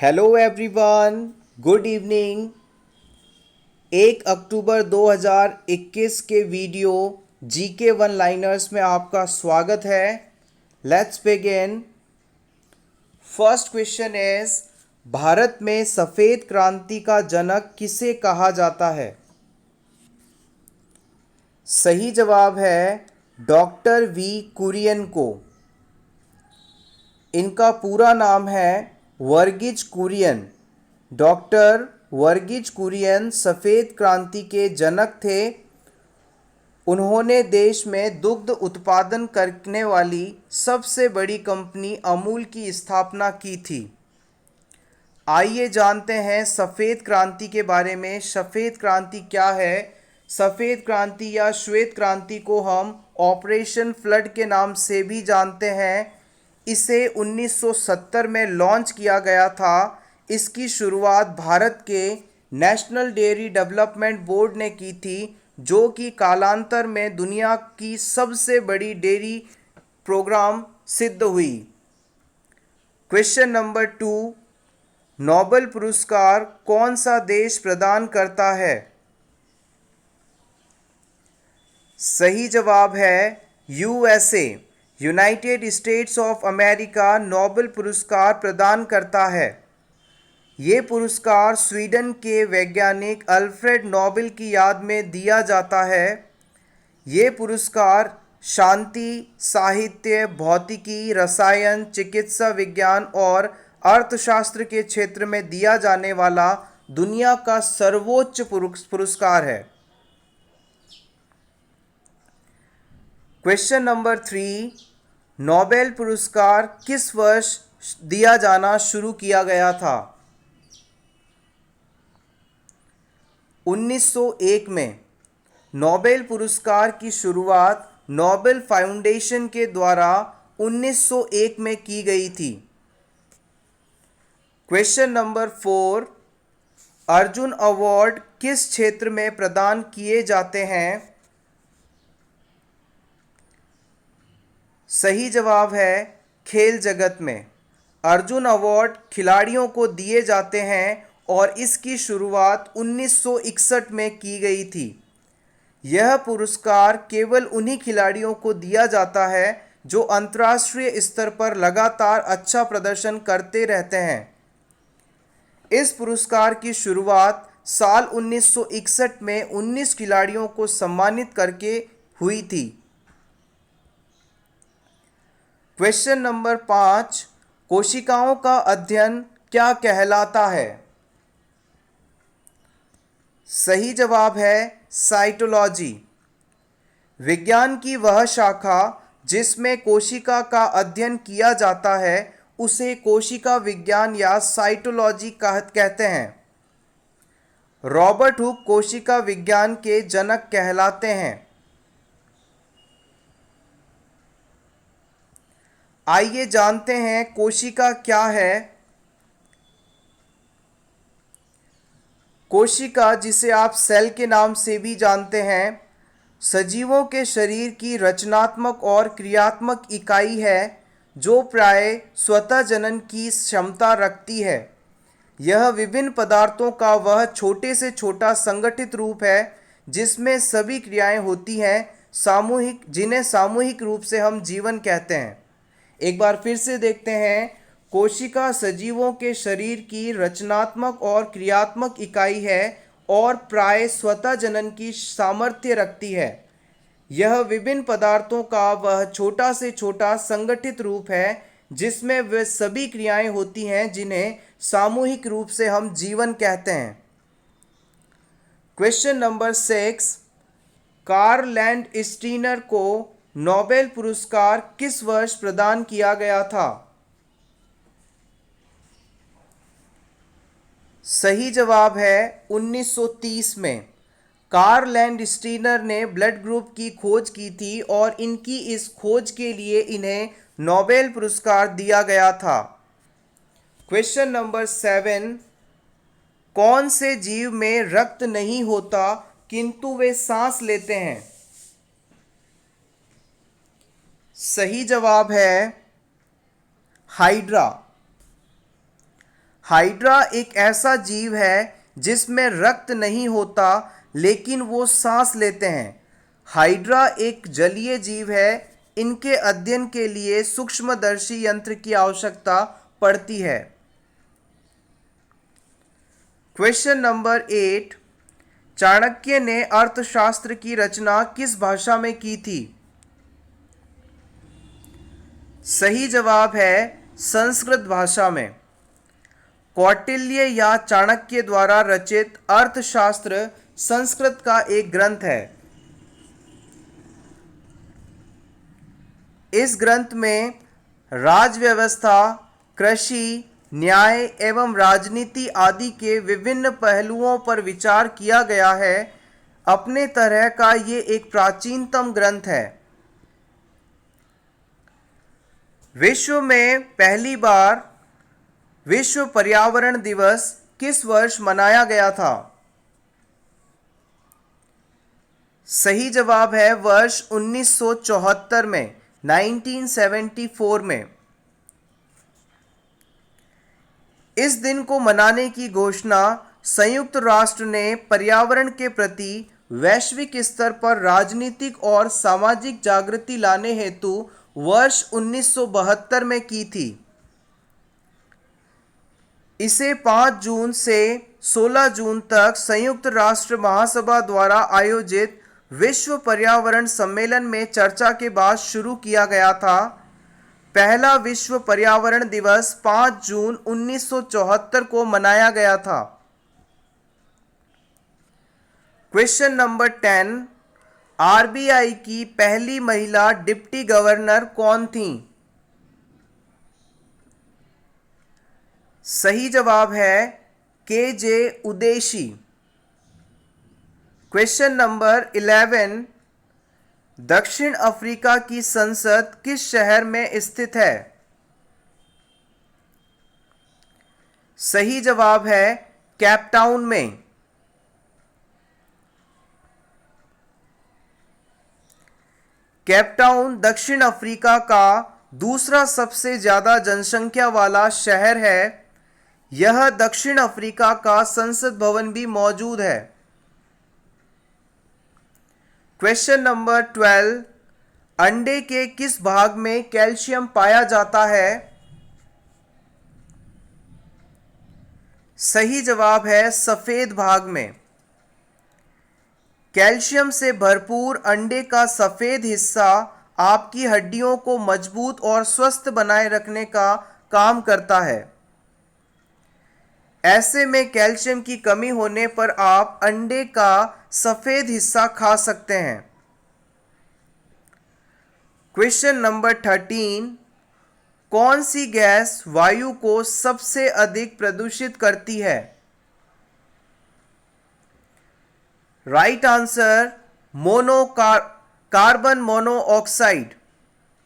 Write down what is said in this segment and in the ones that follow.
Hello everyone, good evening. 1 अक्टूबर 2021 के video GK one liners में आपका स्वागत है। Let's begin. First question is, Bharat में सफ़ेद क्रांति का जनक किसे कहा जाता है? सही जवाब है डॉक्टर वी कुरियन को। इनका पूरा नाम है वर्गीज कुरियन। डॉक्टर वर्गीज कुरियन सफ़ेद क्रांति के जनक थे। उन्होंने देश में दुग्ध उत्पादन करने वाली सबसे बड़ी कंपनी अमूल की स्थापना की थी। आइए जानते हैं सफ़ेद क्रांति के बारे में। सफ़ेद क्रांति क्या है? सफ़ेद क्रांति या श्वेत क्रांति को हम ऑपरेशन फ्लड के नाम से भी जानते हैं। इसे 1970 में लॉन्च किया गया था। इसकी शुरुआत भारत के नेशनल डेयरी डेवलपमेंट बोर्ड ने की थी, जो कि कालांतर में दुनिया की सबसे बड़ी डेयरी प्रोग्राम सिद्ध हुई। क्वेश्चन नंबर 2, नोबेल पुरस्कार कौन सा देश प्रदान करता है? सही जवाब है USA. United states of America Nobel पुरस्कार प्रदान करता है। ये पुरस्कार स्वीडन के वैज्ञानिक अल्फ्रेड नोबेल की याद में दिया जाता है। ये पुरस्कार शांति, साहित्य, भौतिकी, रसायन, चिकित्सा विज्ञान और अर्थशास्त्र के क्षेत्र में दिया जाने वाला दुनिया का सर्वोच्च पुरस्कार है। क्वेश्चन नंबर 3, नोबेल पुरस्कार किस वर्ष दिया जाना शुरू किया गया था? 1901 में। नोबेल पुरस्कार की शुरुआत नोबेल फाउंडेशन के द्वारा 1901 में की गई थी। क्वेश्चन नंबर 4, अर्जुन अवार्ड किस क्षेत्र में प्रदान किए जाते हैं? सही जवाब है खेल जगत में। अर्जुन अवार्ड खिलाड़ियों को दिए जाते हैं और इसकी शुरुआत 1961 में की गई थी। यह पुरस्कार केवल उन्हीं खिलाड़ियों को दिया जाता है जो अंतर्राष्ट्रीय स्तर पर लगातार अच्छा प्रदर्शन करते रहते हैं। इस पुरस्कार की शुरुआत साल 1961 में 19 खिलाड़ियों को सम्मानित करके हुई थी। क्वेश्चन नंबर 5, कोशिकाओं का अध्ययन क्या कहलाता है? सही जवाब है साइटोलॉजी। विज्ञान की वह शाखा जिसमें कोशिका का अध्ययन किया जाता है उसे कोशिका विज्ञान या साइटोलॉजी कहते हैं। रॉबर्ट हुक कोशिका विज्ञान के जनक कहलाते हैं। आइए जानते हैं कोशिका क्या है। कोशिका, जिसे आप सेल के नाम से भी जानते हैं, सजीवों के शरीर की रचनात्मक और क्रियात्मक इकाई है जो प्राय स्वतः जनन की क्षमता रखती है। यह विभिन्न पदार्थों का वह छोटे से छोटा संगठित रूप है जिसमें सभी क्रियाएं होती हैं, जिन्हें सामूहिक रूप से हम जीवन कहते हैं। एक बार फिर से देखते हैं। कोशिका सजीवों के शरीर की रचनात्मक और क्रियात्मक इकाई है और प्राय स्वतः जनन की सामर्थ्य रखती है। यह विभिन्न पदार्थों का वह छोटा से छोटा संगठित रूप है जिसमें वे सभी क्रियाएं होती हैं जिन्हें सामूहिक रूप से हम जीवन कहते हैं। क्वेश्चन नंबर 6, कार्ल लैंडस्टीनर को नोबेल पुरस्कार किस वर्ष प्रदान किया गया था? सही जवाब है 1930 में। कार्ल लैंडस्टीनर ने ब्लड ग्रुप की खोज की थी और इनकी इस खोज के लिए इन्हें नोबेल पुरस्कार दिया गया था। क्वेश्चन नंबर 7, कौन से जीव में रक्त नहीं होता किंतु वे सांस लेते हैं? सही जवाब है हाइड्रा। हाइड्रा एक ऐसा जीव है जिसमें रक्त नहीं होता लेकिन वो सांस लेते हैं। हाइड्रा एक जलीय जीव है। इनके अध्ययन के लिए सूक्ष्मदर्शी यंत्र की आवश्यकता पड़ती है। क्वेश्चन नंबर 8, चाणक्य ने अर्थशास्त्र की रचना किस भाषा में की थी? सही जवाब है संस्कृत भाषा में। कौटिल्य या चाणक्य द्वारा रचित अर्थशास्त्र संस्कृत का एक ग्रंथ है। इस ग्रंथ में राजव्यवस्था, कृषि, न्याय एवं राजनीति आदि के विभिन्न पहलुओं पर विचार किया गया है। अपने तरह का ये एक प्राचीनतम ग्रंथ है। विश्व में पहली बार विश्व पर्यावरण दिवस किस वर्ष मनाया गया था? सही जवाब है वर्ष 1974 में, 1974 में। इस दिन को मनाने की घोषणा संयुक्त राष्ट्र ने पर्यावरण के प्रति वैश्विक स्तर पर राजनीतिक और सामाजिक जागृति लाने हेतु वर्ष 1972 में की थी। इसे 5 जून से 16 जून तक संयुक्त राष्ट्र महासभा द्वारा आयोजित विश्व पर्यावरण सम्मेलन में चर्चा के बाद शुरू किया गया था। पहला विश्व पर्यावरण दिवस 5 जून 1974 को मनाया गया था। क्वेश्चन नंबर 10, आरबीआई की पहली महिला डिप्टी गवर्नर कौन थी? सही जवाब है के.जे. उदेशी। क्वेश्चन नंबर 11, दक्षिण अफ्रीका की संसद किस शहर में स्थित है? सही जवाब है केपटाउन में। केपटाउन दक्षिण अफ्रीका का दूसरा सबसे ज्यादा जनसंख्या वाला शहर है। यह दक्षिण अफ्रीका का संसद भवन भी मौजूद है। क्वेश्चन नंबर 12, अंडे के किस भाग में कैल्शियम पाया जाता है? सही जवाब है सफेद भाग में। कैल्शियम से भरपूर अंडे का सफेद हिस्सा आपकी हड्डियों को मजबूत और स्वस्थ बनाए रखने का काम करता है। ऐसे में कैल्शियम की कमी होने पर आप अंडे का सफेद हिस्सा खा सकते हैं। क्वेश्चन नंबर 13, कौन सी गैस वायु को सबसे अधिक प्रदूषित करती है? Right answer carbon monoxide.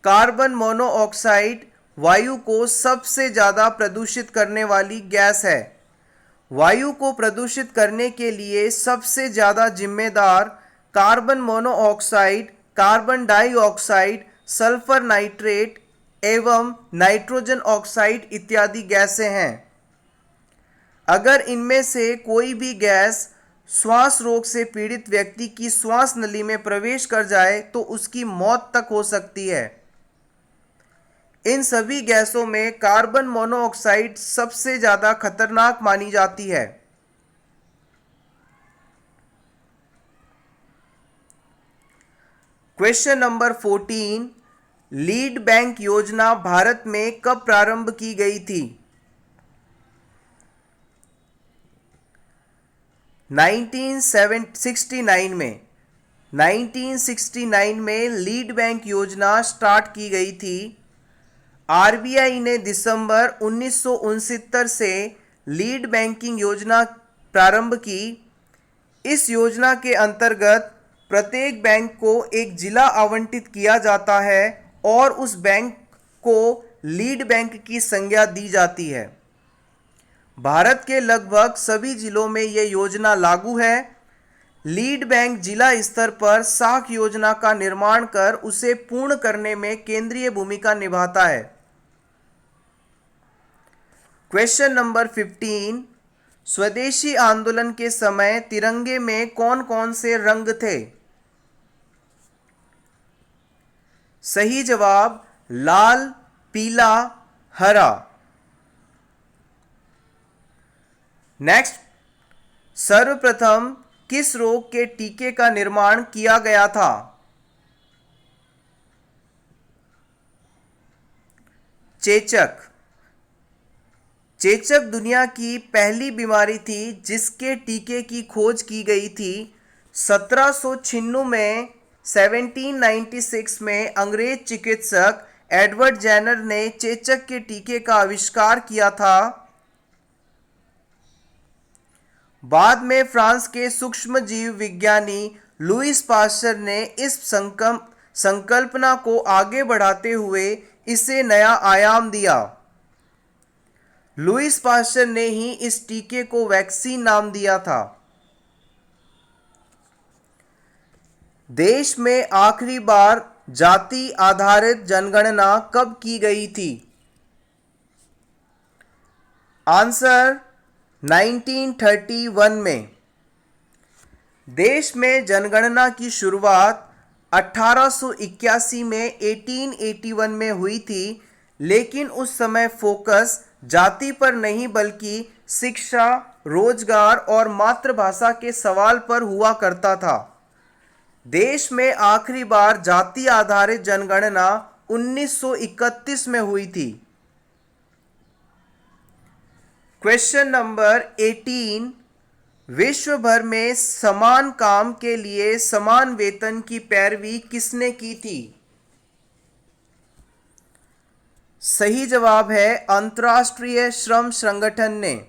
Carbon monoxide वायु को सबसे ज़्यादा प्रदूषित करने वाली गैस है। वायु को प्रदूषित करने के लिए सबसे ज़्यादा जिम्मेदार carbon monoxide, carbon dioxide, sulphur nitrate एवं नाइट्रोजन ऑक्साइड इत्यादि गैसें हैं। अगर इनमें से कोई भी गैस श्वास रोग से पीड़ित व्यक्ति की श्वास नली में प्रवेश कर जाए तो उसकी मौत तक हो सकती है। इन सभी गैसों में कार्बन मोनोऑक्साइड सबसे ज्यादा खतरनाक मानी जाती है। क्वेश्चन नंबर 14, लीड बैंक योजना भारत में कब प्रारंभ की गई थी? 1969 में। 1969 में लीड बैंक योजना स्टार्ट की गई थी। आरबीआई ने दिसंबर 1969 से लीड बैंकिंग योजना प्रारंभ की। इस योजना के अंतर्गत प्रत्येक बैंक को एक जिला आवंटित किया जाता है और उस बैंक को लीड बैंक की संज्ञा दी जाती है। भारत के लगभग सभी जिलों में यह योजना लागू है। लीड बैंक जिला स्तर पर साख योजना का निर्माण कर उसे पूर्ण करने में केंद्रीय भूमिका निभाता है। क्वेश्चन नंबर 15, स्वदेशी आंदोलन के समय तिरंगे में कौन कौन से रंग थे? सही जवाब लाल, पीला, हरा। नेक्स्ट, सर्वप्रथम किस रोग के टीके का निर्माण किया गया था? चेचक। चेचक दुनिया की पहली बीमारी थी जिसके टीके की खोज की गई थी। 1796 में 1796 में अंग्रेज चिकित्सक एडवर्ड जेनर ने चेचक के टीके का आविष्कार किया था। बाद में फ्रांस के सूक्ष्म जीव विज्ञानी लुईस पास्चर ने इस संकल्पना को आगे बढ़ाते हुए इसे नया आयाम दिया। लुईस पास्चर ने ही इस टीके को वैक्सीन नाम दिया था। देश में आखिरी बार जाति आधारित जनगणना कब की गई थी? आंसर 1931 में। देश में जनगणना की शुरुआत 1881 में 1881 में हुई थी, लेकिन उस समय फोकस जाति पर नहीं बल्कि शिक्षा, रोजगार और मातृभाषा के सवाल पर हुआ करता था। देश में आखिरी बार जाति आधारित जनगणना 1931 में हुई थी। क्वेश्चन नंबर 18, विश्व भर में समान काम के लिए समान वेतन की पैरवी किसने की थी? सही जवाब है अंतर्राष्ट्रीय श्रम संगठन ने।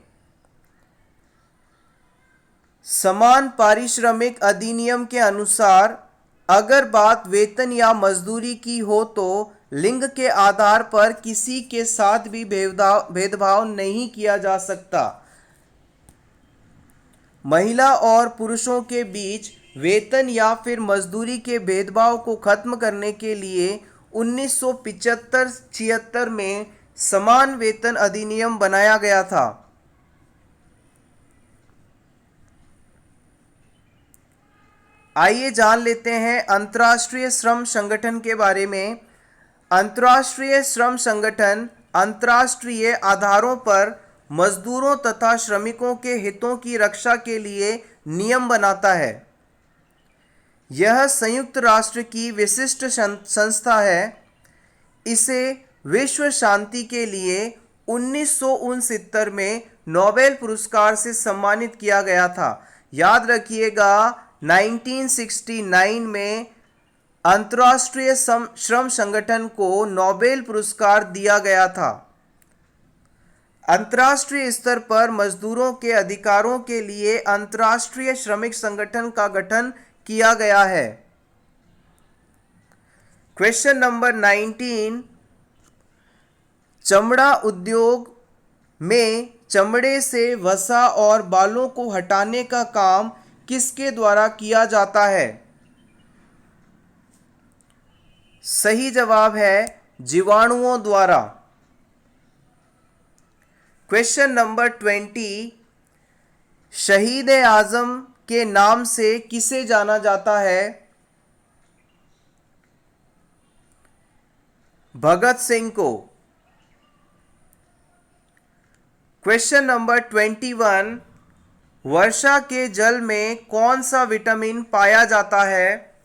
समान पारिश्रमिक अधिनियम के अनुसार अगर बात वेतन या मजदूरी की हो तो लिंग के आधार पर किसी के साथ भी भेदभाव नहीं किया जा सकता। महिला और पुरुषों के बीच वेतन या फिर मजदूरी के भेदभाव को खत्म करने के लिए 1975-76 में समान वेतन अधिनियम बनाया गया था। आइए जान लेते हैं अंतर्राष्ट्रीय श्रम संगठन के बारे में। अंतर्राष्ट्रीय श्रम संगठन अंतर्राष्ट्रीय आधारों पर मजदूरों तथा श्रमिकों के हितों की रक्षा के लिए नियम बनाता है। यह संयुक्त राष्ट्र की विशिष्ट संस्था है। इसे विश्व शांति के लिए 1969 में नोबेल पुरस्कार से सम्मानित किया गया था। याद रखिएगा 1969 में अंतर्राष्ट्रीय श्रम संगठन को नोबेल पुरस्कार दिया गया था। अंतर्राष्ट्रीय स्तर पर मजदूरों के अधिकारों के लिए अंतर्राष्ट्रीय श्रमिक संगठन का गठन किया गया है। क्वेश्चन नंबर 19, चमड़ा उद्योग में चमड़े से वसा और बालों को हटाने का काम किसके द्वारा किया जाता है? सही जवाब है जीवाणुओं द्वारा। क्वेश्चन नंबर 20, शहीद आजम के नाम से किसे जाना जाता है? भगत सिंह को। क्वेश्चन नंबर 21, वर्षा के जल में कौन सा विटामिन पाया जाता है?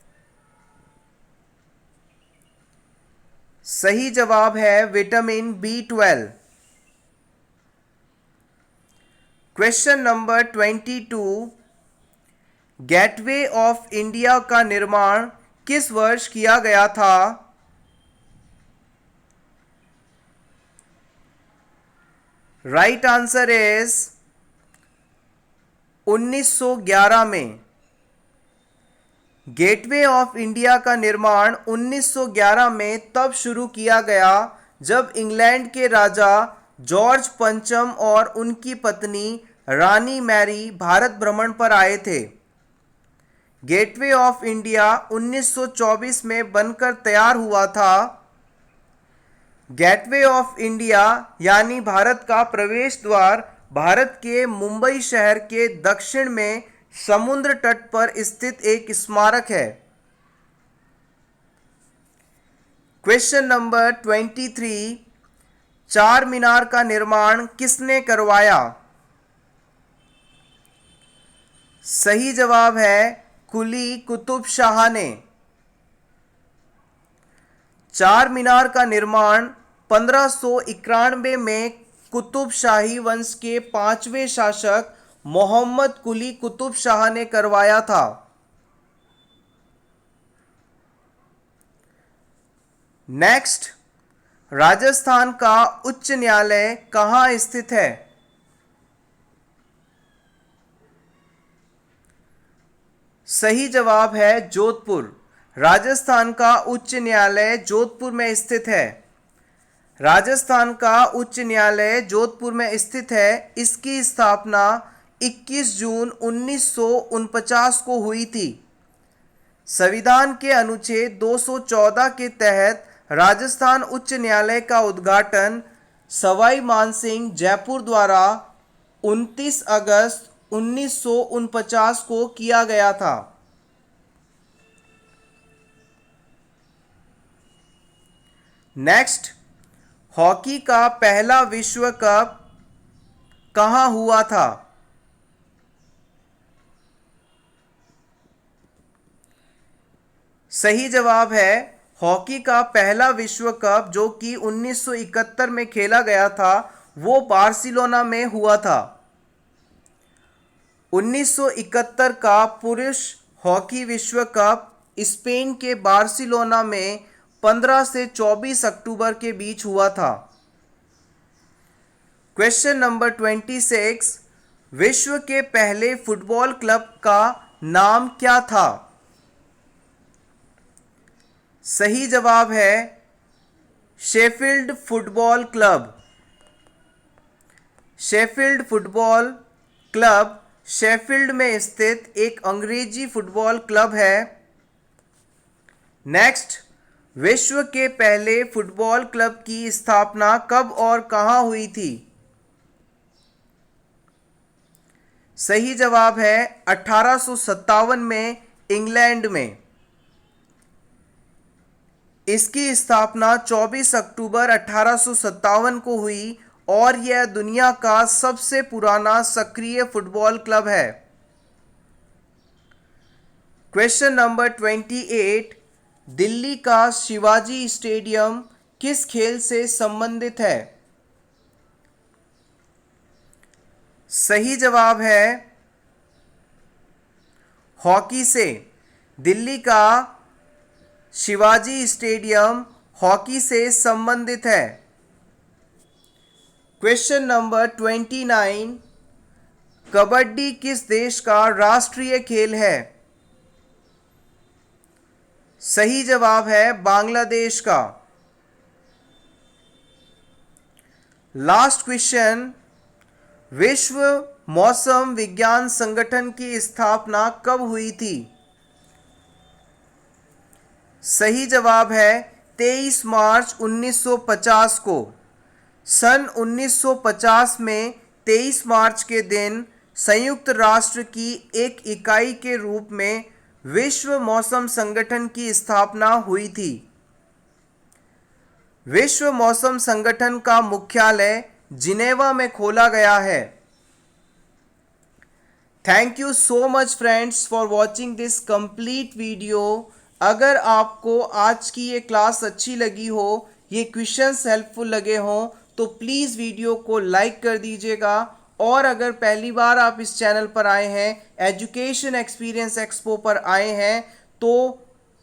सही जवाब है vitamin B12। Question number 22, gateway of India का निर्माण किस वर्ष किया गया था? राइट आंसर इज 1911 में। गेटवे ऑफ इंडिया का निर्माण 1911 में तब शुरू किया गया जब इंग्लैंड के राजा जॉर्ज पंचम और उनकी पत्नी रानी मैरी भारत भ्रमण पर आए थे। गेटवे ऑफ इंडिया 1924 में बनकर तैयार हुआ था। गेटवे ऑफ इंडिया यानी भारत का प्रवेश द्वार भारत के मुंबई शहर के दक्षिण में समुद्र तट पर स्थित एक स्मारक है। क्वेश्चन नंबर 23, चार मीनार का निर्माण किसने करवाया? सही जवाब है कुली कुतुब शाह ने। चार मीनार का निर्माण 1591 में कुतुब शाही वंश के पांचवें शासक मोहम्मद कुली कुतुब शाह ने करवाया था। नेक्स्ट, राजस्थान का उच्च न्यायालय कहाँ स्थित है? सही जवाब है जोधपुर। राजस्थान का उच्च न्यायालय जोधपुर में स्थित है। राजस्थान का उच्च न्यायालय जोधपुर में स्थित है। इसकी स्थापना 21 जून 1949 को हुई थी। संविधान के अनुच्छेद 214 के तहत राजस्थान उच्च न्यायालय का उद्घाटन सवाई मानसिंह जयपुर द्वारा 29 अगस्त 1949 को किया गया था। नेक्स्ट, हॉकी का पहला विश्व कप कहाँ हुआ था? सही जवाब है हॉकी का पहला विश्व कप जो कि 1971 में खेला गया था वो बार्सिलोना में हुआ था। 1971 का पुरुष हॉकी विश्व कप स्पेन के बार्सिलोना में 15 से 24 अक्टूबर के बीच हुआ था। क्वेश्चन नंबर 26, विश्व के पहले फुटबॉल क्लब का नाम क्या था? सही जवाब है Sheffield football club. Sheffield football club Sheffield में स्थित एक अंग्रेजी फुटबॉल क्लब है। नेक्स्ट, विश्व के पहले फुटबॉल क्लब की स्थापना कब और कहां हुई थी? सही जवाब है 1857 में इंग्लैंड में। इसकी स्थापना 24 अक्टूबर 1857 को हुई और यह दुनिया का सबसे पुराना सक्रिय फुटबॉल क्लब है। क्वेश्चन नंबर 28, दिल्ली का शिवाजी स्टेडियम किस खेल से संबंधित है? सही जवाब है हॉकी से। दिल्ली का शिवाजी स्टेडियम हॉकी से संबंधित है। क्वेश्चन नंबर 29, कबड्डी किस देश का राष्ट्रीय खेल है? सही जवाब है बांग्लादेश का। लास्ट क्वेश्चन, विश्व मौसम विज्ञान संगठन की स्थापना कब हुई थी? सही जवाब है 23 मार्च 1950 को। सन 1950 में 23 मार्च के दिन संयुक्त राष्ट्र की एक इकाई के रूप में विश्व मौसम संगठन की स्थापना हुई थी। विश्व मौसम संगठन का मुख्यालय जिनेवा में खोला गया है। Thank you so much friends for watching this complete video. अगर आपको आज की ये क्लास अच्छी लगी हो, ये क्वेश्चंस हेल्पफुल लगे हों तो प्लीज़ वीडियो को लाइक कर दीजिएगा और अगर पहली बार आप इस चैनल पर आए हैं, एजुकेशन एक्सपीरियंस एक्सपो पर आए हैं, तो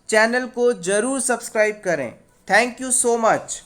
चैनल को ज़रूर सब्सक्राइब करें। Thank you so much.